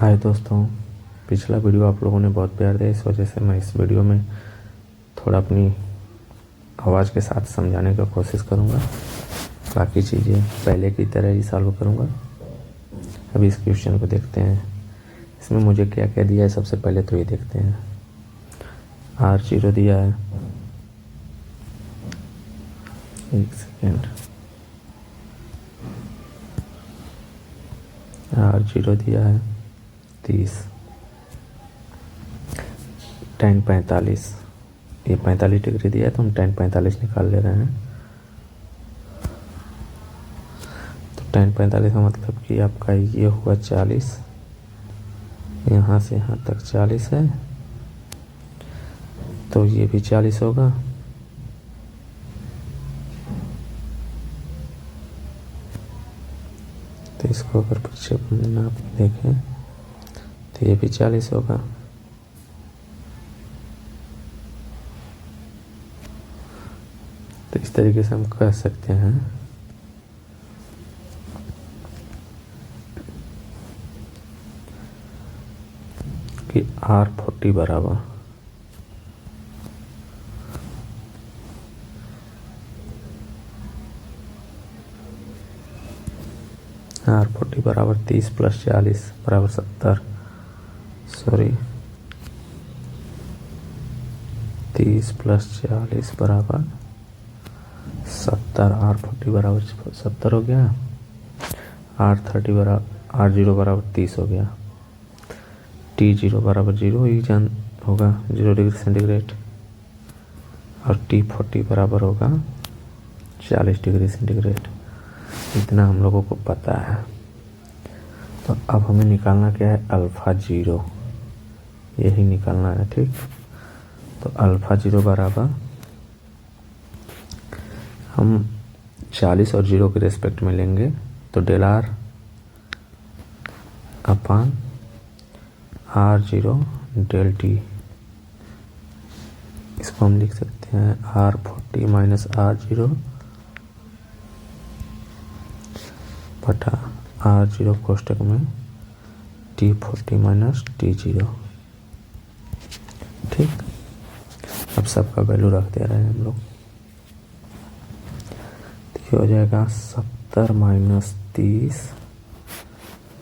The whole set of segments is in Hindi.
हाय दोस्तों, पिछला वीडियो आप लोगों ने बहुत प्यार दिया, इस वजह से मैं इस वीडियो में थोड़ा अपनी आवाज़ के साथ समझाने का कोशिश करूँगा। बाकी चीज़ें पहले की तरह ही सॉल्व करूँगा। अभी इस क्वेश्चन को देखते हैं, इसमें मुझे क्या क्या दिया है। सबसे पहले तो ये देखते हैं, R0 दिया है, एक सेकेंड, R0 दिया है 30, tan 45, ये 45 डिग्री दिया है तो हम tan 45 निकाल ले रहे हैं। तो tan 45 का मतलब कि आपका ये हुआ 40, यहाँ से यहाँ तक 40 है तो ये भी 40 होगा। तो इसको अगर प्रक्षेपण में आप देखें तो ये भी 40 होगा। तो इस तरीके से हम कह सकते हैं कि R40 बराबर R40 बराबर 30 + 40 बराबर 70, 30 + 40 बराबर 70। R40 बराबर 70 हो गया। R0 बराबर 30 हो गया। T0 बराबर 0 ही जान होगा, 0 डिग्री सेंटीग्रेड। और T40 बराबर होगा 40 डिग्री सेंटीग्रेड। इतना हम लोगों को पता है। तो अब हमें निकालना क्या है, α0, यही निकालना है। ठीक, तो α0 बराबर हम 40 और 0 के रेस्पेक्ट में लेंगे तो ΔR अपान R0 ΔT। इसको हम लिख सकते हैं R40 माइनस R0 बटा R0 कोष्टक में T40 माइनस T0। ठीक, अब सबका वैल्यू रख दे रहे हैं हम लोग। तो ये हो जाएगा 70 माइनस 30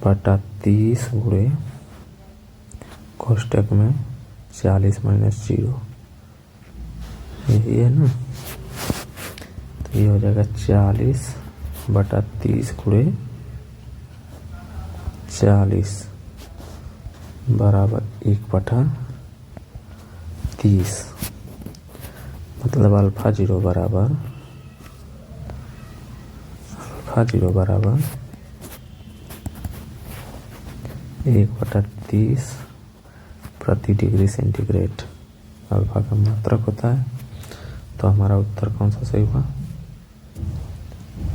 बटा 30 गुणे कोष्टक में 40 माइनस 0, यही है ना। तो ये हो जाएगा 40 बटा 30 गुणे 40 बराबर 1/30। मतलब α0 बराबर 1/30 प्रति डिग्री सेंटीग्रेड अल्फा का मात्रक होता है। तो हमारा उत्तर कौन सा सही हुआ?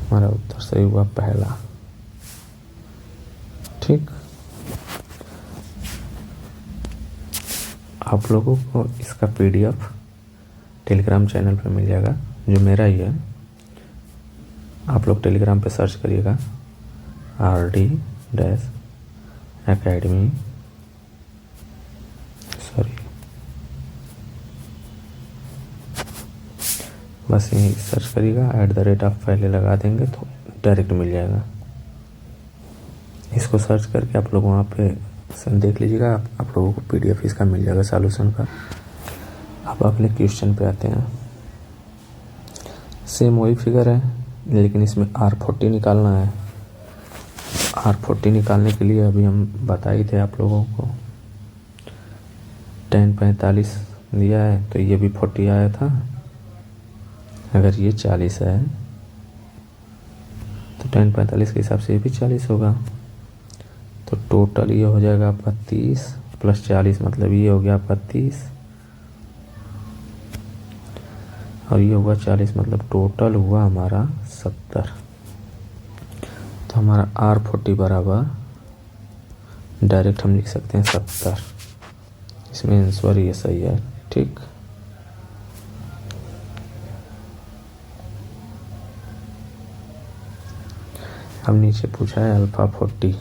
हमारा उत्तर सही हुआ पहला। ठीक, आप लोगों को इसका PDF टेलीग्राम चैनल पे मिल जाएगा, जो मेरा ही है। आप लोग टेलीग्राम पे सर्च करिएगा RD-Academy, बस यही सर्च करिएगा, @ पहले लगा देंगे तो डायरेक्ट मिल जाएगा। इसको सर्च करके आप लोग वहाँ पे देख लीजिएगा, आप लोगों को PDF इसका मिल जाएगा सॉल्यूशन का। अब अगले क्वेश्चन पे आते हैं। सेम वही फिगर है, लेकिन इसमें R40 निकालना है। R40 निकालने के लिए अभी हम बताए थे आप लोगों को, tan 45 दिया है तो ये भी 40 आया था। अगर ये 40 है तो tan 45 के हिसाब से ये भी 40 होगा। तो टोटल ये हो जाएगा आपका 30 + 40, मतलब ये हो गया आपका 30 और ये हुआ 40, मतलब टोटल हुआ हमारा 70। तो हमारा R40 बराबर डायरेक्ट हम लिख सकते हैं 70। इसमें आंसर ये सही है। ठीक, अब नीचे पूछा है α40।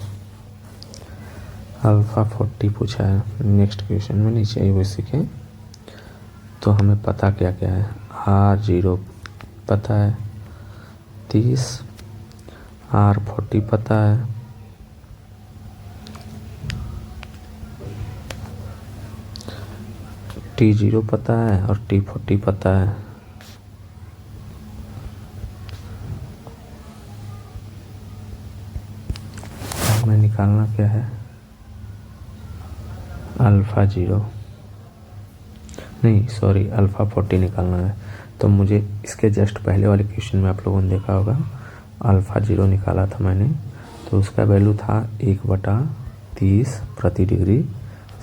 अल्फ़ा 40 पूछा है नेक्स्ट क्वेश्चन में, नीचे ही वो सीखें। तो हमें पता क्या क्या है, R0 पता है 30, R40 पता है, T0 पता है और T40 पता है। हमें निकालना क्या है, अल्फ़ा 0 नहीं सॉरी अल्फ़ा 40 निकालना है। तो मुझे इसके जस्ट पहले वाले क्वेश्चन में आप लोगों ने देखा होगा अल्फ़ा 0 निकाला था मैंने, तो उसका वैल्यू था 1/30 प्रति डिग्री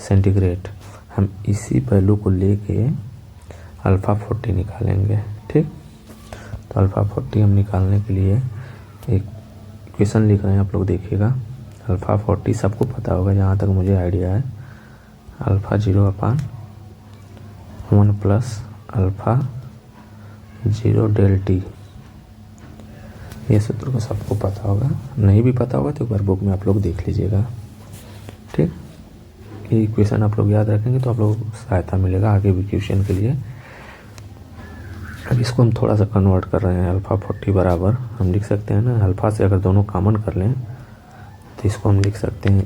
सेंटीग्रेड। हम इसी वैल्यू को लेके अल्फ़ा 40 निकालेंगे। ठीक, तो अल्फ़ा 40 हम निकालने के लिए एक क्वेश्चन लिख रहे हैं, आप लोग देखिएगा। अल्फ़ा 40 सबको पता होगा जहाँ तक मुझे आइडिया है, alpha 0/1 plus alpha 0 del T. ये सूत्र को सबको पता होगा, नहीं भी पता होगा तो एक बार बुक में आप लोग देख लीजिएगा। ठीक, ये इक्वेशन आप लोग याद रखेंगे तो आप लोग को सहायता मिलेगा आगे भी क्वेश्चन के लिए। अब इसको हम थोड़ा सा कन्वर्ट कर रहे हैं। अल्फ़ा 40 बराबर हम लिख सकते हैं ना, अल्फ़ा से अगर दोनों कॉमन कर लें तो इसको हम लिख सकते हैं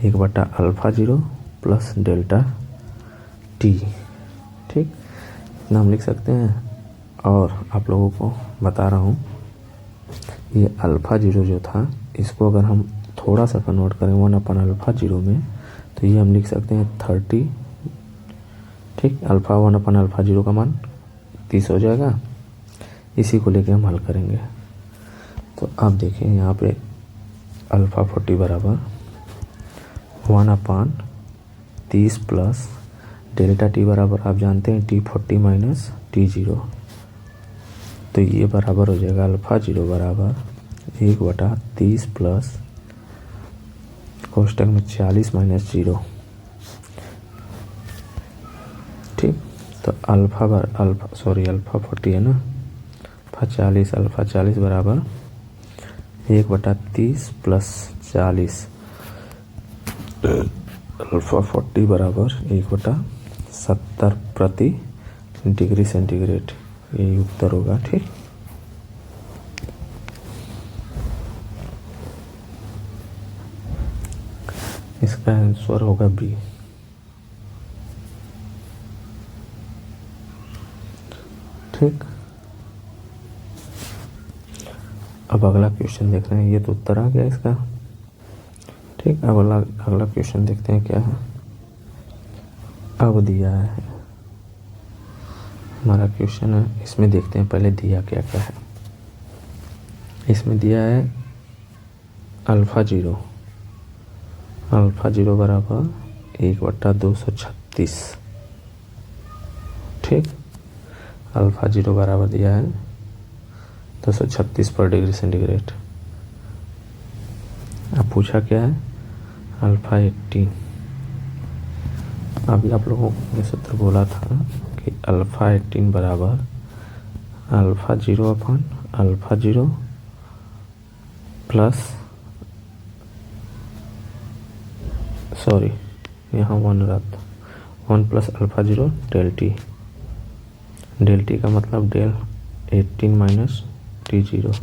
1 बटा अल्फ़ा 0 प्लस डेल्टा टी। ठीक, इतना हम लिख सकते हैं। और आप लोगों को बता रहा हूँ, ये अल्फ़ा 0 जो था इसको अगर हम थोड़ा सा कन्वर्ट करें 1/अल्फ़ा 0 में तो ये हम लिख सकते हैं 30। ठीक, अल्फ़ा 1/अल्फ़ा 0 का मान 30 हो जाएगा। इसी को लेके हम हल करेंगे। तो आप देखिए यहाँ पे अल्फ़ा 40 बराबर 1/30 प्लस डेल्टा टी बराबर आप जानते हैं T40 माइनस T0। तो ये बराबर हो जाएगा अल्फ़ा 0 बराबर 1/30 प्लस कोष्टक में 40 माइनस 0। ठीक, तो अल्फ़ा 40 है ना, अल्फ़ा 40 बराबर 1/30 प्लस 40, अल्फ़ा 40 बराबर 1/70 प्रति डिग्री सेंटीग्रेड। यही उत्तर होगा। ठीक, इसका आंसर होगा बी। ठीक, अब अगला क्वेश्चन देख रहे हैं, ये तो उत्तर आ गया इसका। ठीक, अब अगला क्वेश्चन देखते हैं क्या है। अब दिया है हमारा क्वेश्चन है, इसमें देखते हैं पहले दिया क्या क्या है। इसमें दिया है अल्फ़ा 0 बराबर 1/236। ठीक, अल्फ़ा 0 बराबर दिया है 236 पर डिग्री सेंटीग्रेड। अब पूछा क्या है, अल्फ़ा 18। अभी आप लोगों को ये सूत्र बोला था कि अल्फ़ा 18 बराबर अल्फ़ा 0/अल्फ़ा 0 प्लस यहाँ 1 रद्द, 1 plus alpha 0 del T. Del T का मतलब del 18 minus T0,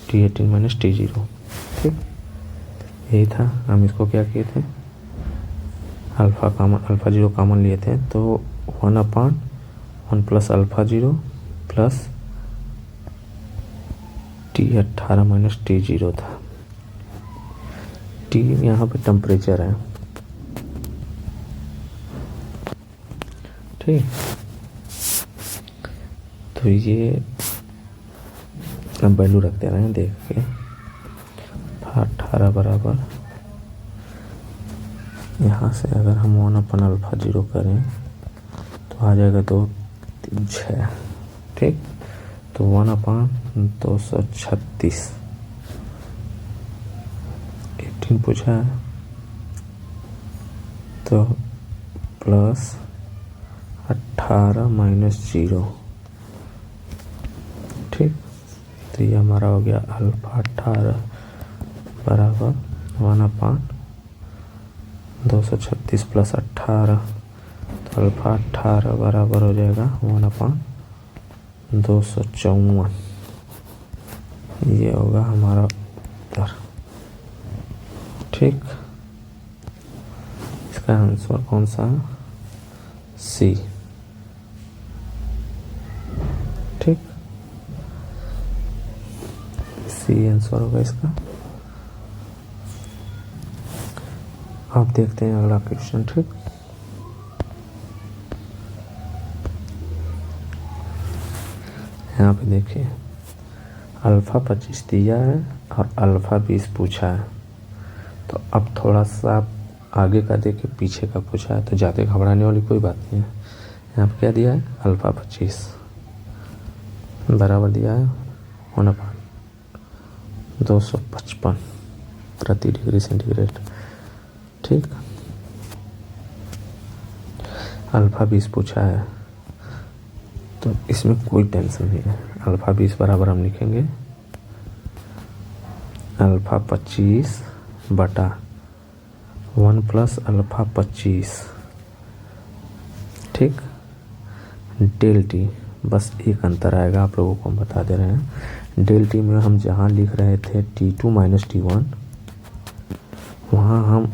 T18 minus T0। ठीक, यही था। हम इसको क्या किए थे, अल्फ़ा 0 कॉमन लिए थे तो 1/1 plus alpha 0 plus T18 minus T0 था। T यहाँ पे टेम्परेचर है। ठीक, तो ये अब वैल्यू रखते रहें देख के। 18 बराबर यहाँ से अगर हम 1/अल्फ़ा 0 करें तो आ जाएगा 2 3 6। ठीक, तो 1/236 18 पूछा है तो प्लस 18 माइनस 0। ठीक, तो ये हमारा हो गया अल्फ़ा 18 बराबर 1/236 + 18, तो अल्फ़ा 18 बराबर हो जाएगा 1/254। ये होगा हमारा उत्तर। ठीक, इसका आंसर कौन सा है? सी। ठीक, सी आंसर होगा इसका। अब देखते हैं अगला क्वेश्चन। ठीक, यहाँ पे देखिए अल्फ़ा 25 दिया है और अल्फ़ा 20 पूछा है। तो अब थोड़ा सा आगे का देखे, पीछे का पूछा है, तो ज़्यादा घबराने वाली कोई बात नहीं है। यहाँ पे क्या दिया है? अल्फ़ा 25 बराबर दिया है 1/255 प्रति डिग्री सेंटीग्रेड। ठीक, अल्फ़ा 20 पूछा है, तो इसमें कोई टेंशन नहीं है। अल्फ़ा 20 बराबर हम लिखेंगे अल्फ़ा 25 बटा 1 + अल्फ़ा 25। ठीक, डेल टी, बस एक अंतर आएगा, आप लोगों को हम बता दे रहे हैं। डेल टी में हम जहाँ लिख रहे थे T2 - T1, वहाँ हम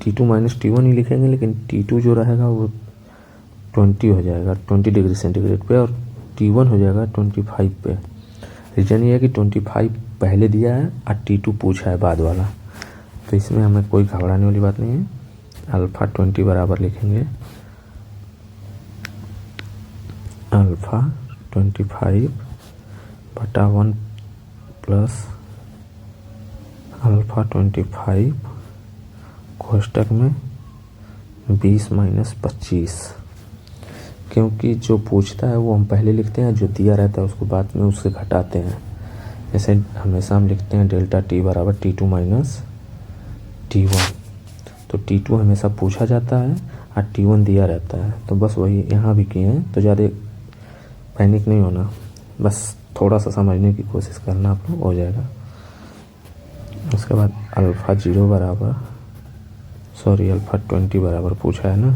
T2 - T1 ही लिखेंगे, लेकिन T2 जो रहेगा वो 20 हो जाएगा 20 डिग्री सेंटीग्रेड पे, और T1 हो जाएगा 25 पे। रीज़न ये है कि 25 पहले दिया है और T2 पूछा है बाद वाला, तो इसमें हमें कोई घबराने वाली बात नहीं है। अल्फ़ा 20 बराबर लिखेंगे अल्फ़ा 25 बटा 1 + अल्फ़ा 25 कोष्टक में 20 - 25, क्योंकि जो पूछता है वो हम पहले लिखते हैं, जो दिया रहता है उसको बाद में उससे घटाते हैं। जैसे हमेशा हम लिखते हैं डेल्टा टी बराबर T2 - T1, तो T2 हमेशा पूछा जाता है और T1 दिया रहता है, तो बस वही यहाँ भी किए हैं। तो ज़्यादा पैनिक नहीं होना, बस थोड़ा सा समझने की कोशिश करना, आप लोग हो जाएगा। उसके बाद अल्फ़ा 0 बराबर अल्फ़ा 20 बराबर पूछा है ना,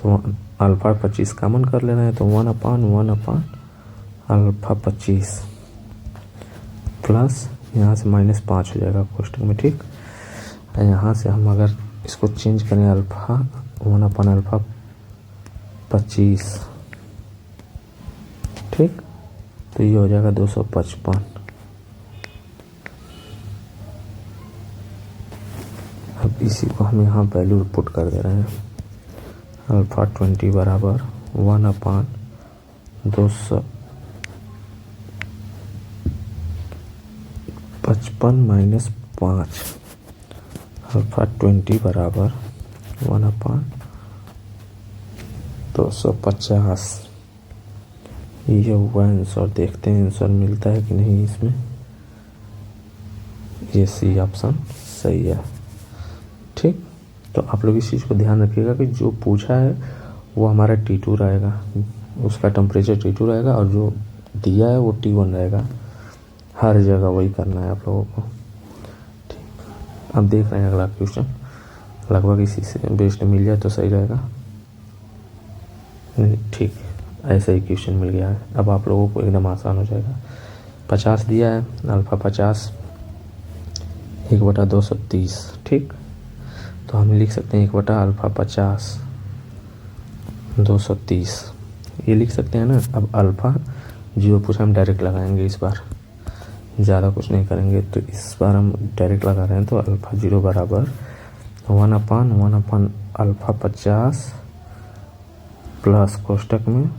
तो अल्फ़ा 25 कॉमन कर लेना है, तो 1/1 अल्फ़ा 25 प्लस यहाँ से -5 हो जाएगा कोष्टक में। ठीक, यहाँ से हम अगर इसको चेंज करें अल्फ़ा 1/अल्फ़ा 25, ठीक, तो ये हो जाएगा 255। अब इसी को हम यहाँ वैल्यू पुट कर दे रहे हैं। अल्फ़ा 20 बराबर 1/255 -5, अल्फ़ा 20 बराबर 1/250। ये हुआ आंसर। देखते हैं आंसर मिलता है कि नहीं इसमें। ये सी ऑप्शन सही है। ठीक, तो आप लोग इस चीज़ को ध्यान रखिएगा कि जो पूछा है वो हमारा T2 रहेगा, उसका टेम्परेचर T2 रहेगा, और जो दिया है वो T1 रहेगा। हर जगह वही करना है आप लोगों को। ठीक, अब देख रहे हैं अगला क्वेश्चन। लगभग इसी से बेस्ड मिल जाए तो सही रहेगा। ठीक, ऐसा ही क्वेश्चन मिल गया है। अब आप लोगों को एकदम आसान हो जाएगा। 50 दिया है, अल्फ़ा 50 1/230। ठीक, तो हम लिख सकते हैं 1/अल्फ़ा 50 230, ये लिख सकते हैं ना। अब अल्फ़ा 0 पूछा, हम डायरेक्ट लगाएंगे इस बार, ज़्यादा कुछ नहीं करेंगे। तो इस बार हम डायरेक्ट लगा रहे हैं, तो अल्फ़ा 0 बराबर 1/1 अल्फ़ा 50 प्लस कोष्टक में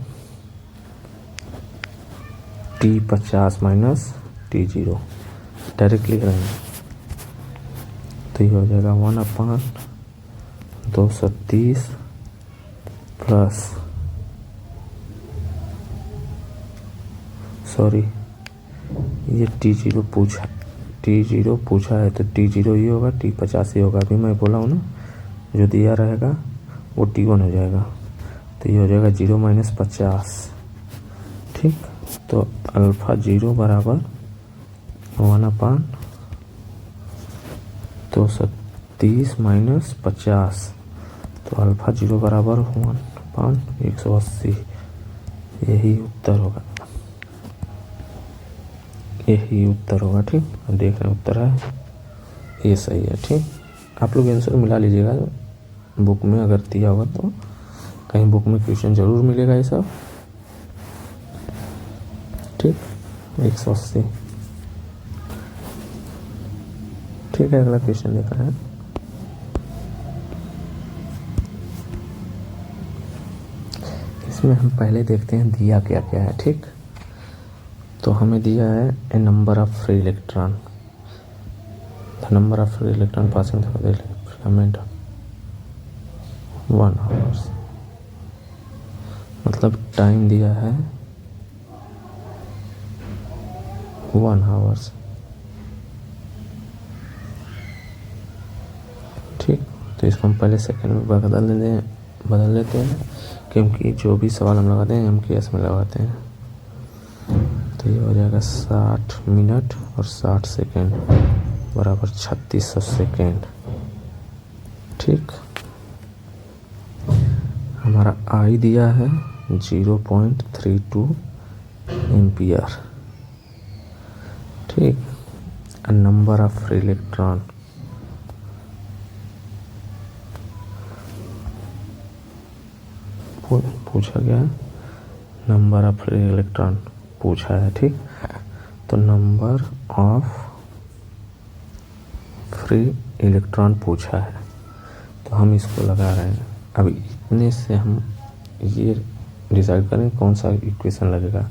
T50 माइनस T0 डायरेक्ट लिख रहे हैं। तो ये हो जाएगा 1/230 प्लस ये T0 पूछा है, तो T0 ये होगा, T50 ये होगा। अभी मैं बोला हूँ ना, जो दिया रहेगा वो T1 हो जाएगा, तो ये हो जाएगा 0 - 50। ठीक, तो अल्फ़ा 0 बराबर 1/, 230 माइनस 50, तो अल्फा 0 बराबर 1/180। यही उत्तर होगा, यही उत्तर होगा। ठीक, अब देख रहे हैं उत्तर है, ये सही है। ठीक, आप लोग आंसर मिला लीजिएगा बुक में, अगर दिया होगा तो कहीं बुक में क्वेश्चन जरूर मिलेगा ये सब। ठीक, 180। ठीक है, अगला क्वेश्चन देख रहे हैं। इसमें हम पहले देखते हैं दिया क्या क्या है। ठीक, तो हमें दिया है a number of free electron, the number of free electron passing through the filament 1 hours, मतलब टाइम दिया है 1 आवर्स। ठीक, तो इसको हम पहले सेकंड में बदल लेते हैं, क्योंकि जो भी सवाल हम लगाते हैं MKS में लगाते हैं। तो ये हो जाएगा 60 मिनट और 60 सेकेंड बराबर 3600 सेकेंड। ठीक, हमारा आई दिया है 0.32 एम्पियर। ठीक, नंबर ऑफ फ्री इलेक्ट्रॉन पूछा गया, नंबर ऑफ फ्री इलेक्ट्रॉन पूछा है। ठीक, तो नंबर ऑफ फ्री इलेक्ट्रॉन पूछा है, तो हम इसको लगा रहे हैं। अब इतने से हम ये डिसाइड करें कौन सा इक्वेशन लगेगा।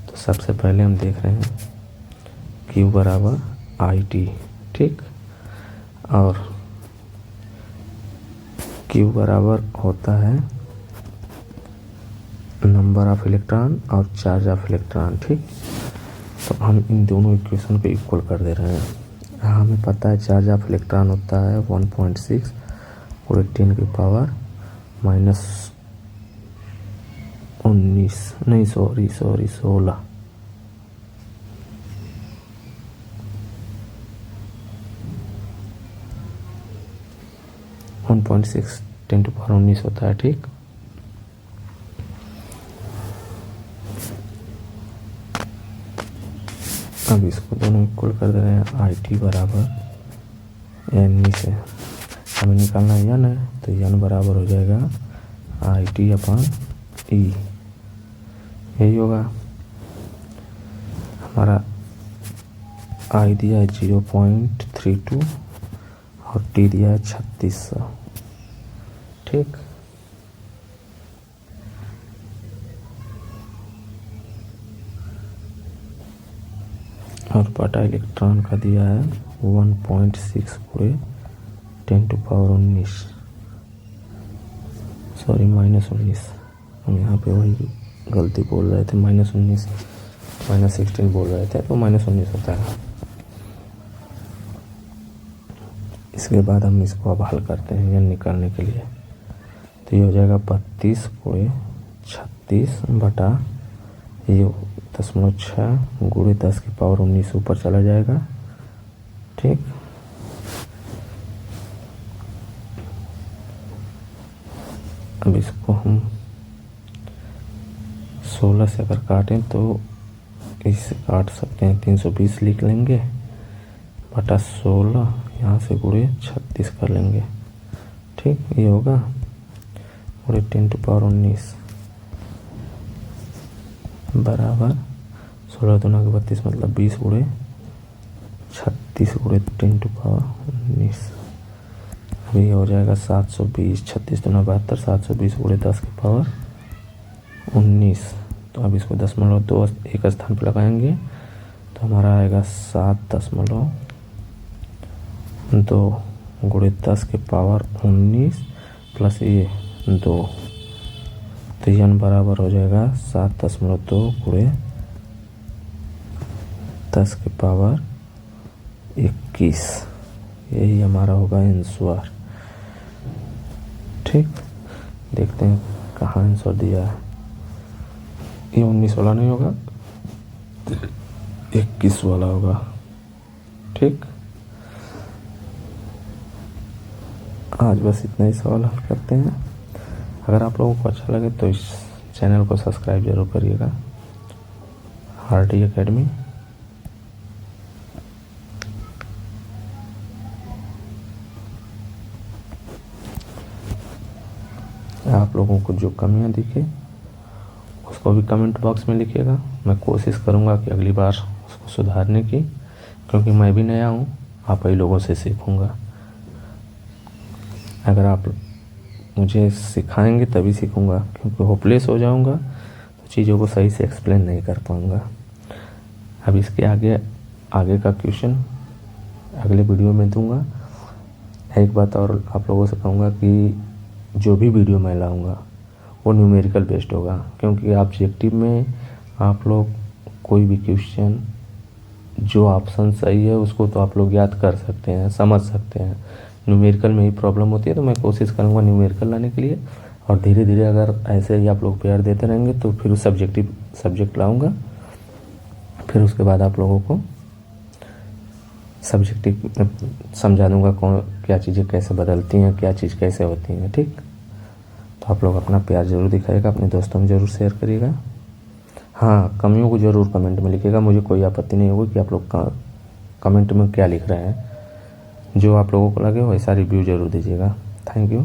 तो सबसे पहले हम देख रहे हैं Q बराबर IT। ठीक, और Q बराबर होता है नंबर ऑफ इलेक्ट्रॉन और चार्ज ऑफ इलेक्ट्रॉन। ठीक, तो हम इन दोनों इक्वेशन को इक्वल कर दे रहे हैं। हमें पता है चार्ज ऑफ इलेक्ट्रॉन होता है 1.6 पूरे 10 की पावर -19, नहीं सॉरी 16। (1.6 × 10⁻¹৯) होता है। ठीक, अब इसको दोनों इक्वल कर दे रहे हैं। IT बराबर N से हमें निकालना है N है, तो N बराबर हो जाएगा IT/E। यही होगा। हमारा I दिया है 0.32 और T दिया है 3600। ठीक, और बटा इलेक्ट्रॉन का दिया है 1.6 पूरे 10⁻¹৯, सॉरी -19। हम यहाँ पे वही गलती बोल रहे थे, -19 -16 बोल रहे थे, तो -19 होता है। इसके बाद हम इसको अब हल करते हैं n निकालने के लिए। तो ये हो जाएगा 32 पूरे 36 बटा ये 0.6 गुणे 10⁻¹৯ ऊपर चला जाएगा। ठीक, अब इसको हम 16 से अगर काटें तो इससे काट सकते हैं, 320 लिख लेंगे बटा 16, यहाँ से गुणे 36 कर लेंगे। ठीक, ये होगा गुणे 10⁻¹৯ बराबर 16 दूना 32, मतलब 20 गुणे 36 गुणे 10⁻¹৯। अब ये हो जाएगा 720, 36 दूना 72, 720 गुणे 10⁻19। तो अब इसको 0.2 एक स्थान पर लगाएंगे तो हमारा आएगा 7.2 गुणे 10⁻19 प्लस ये 2, तो n बराबर हो जाएगा 7.2 गुणे 10⁻21। यही हमारा होगा आंसर। ठीक, देखते हैं कहाँ आंसर दिया है। ये 19 वाला नहीं होगा, 21 वाला होगा। ठीक, आज बस इतना ही सवाल हल करते हैं। अगर आप लोगों को अच्छा लगे तो इस चैनल को सब्सक्राइब जरूर करिएगा, RD एकेडमी। आप लोगों को जो कमियां दिखे उसको भी कमेंट बॉक्स में लिखिएगा। मैं कोशिश करूंगा कि अगली बार उसको सुधारने की, क्योंकि मैं भी नया हूं, आप ही लोगों से सीखूंगा। अगर आप मुझे सिखाएंगे तभी सीखूंगा, क्योंकि होपलेस हो जाऊंगा तो चीज़ों को सही से एक्सप्लेन नहीं कर पाऊंगा। अब इसके आगे का क्वेश्चन अगले वीडियो में दूंगा। एक बात और आप लोगों से कहूँगा कि जो भी वीडियो मैं लाऊंगा वो न्यूमेरिकल बेस्ड होगा, क्योंकि ऑब्जेक्टिव में आप लोग कोई भी क्वेश्चन जो ऑप्शन सही है उसको तो आप लोग याद कर सकते हैं, समझ सकते हैं। न्यूमेरिकल में ही प्रॉब्लम होती है, तो मैं कोशिश करूँगा न्यूमेरिकल लाने के लिए। और धीरे धीरे अगर ऐसे ही आप लोग प्यार देते रहेंगे तो फिर सब्जेक्ट लाऊंगा। फिर उसके बाद आप लोगों को सब्जेक्टिव समझा दूंगा क्या चीज़ें कैसे बदलती हैं, क्या चीज़ कैसे होती हैं। ठीक, तो आप लोग अपना प्यार ज़रूर दिखाइएगा, अपने दोस्तों में ज़रूर शेयर करिएगा। हाँ, कमियों को ज़रूर कमेंट में लिखिएगा। मुझे कोई आपत्ति नहीं होगी कि आप लोग कमेंट में क्या लिख रहे हैं। जो आप लोगों को लगे वैसा रिव्यू ज़रूर दीजिएगा। Thank you.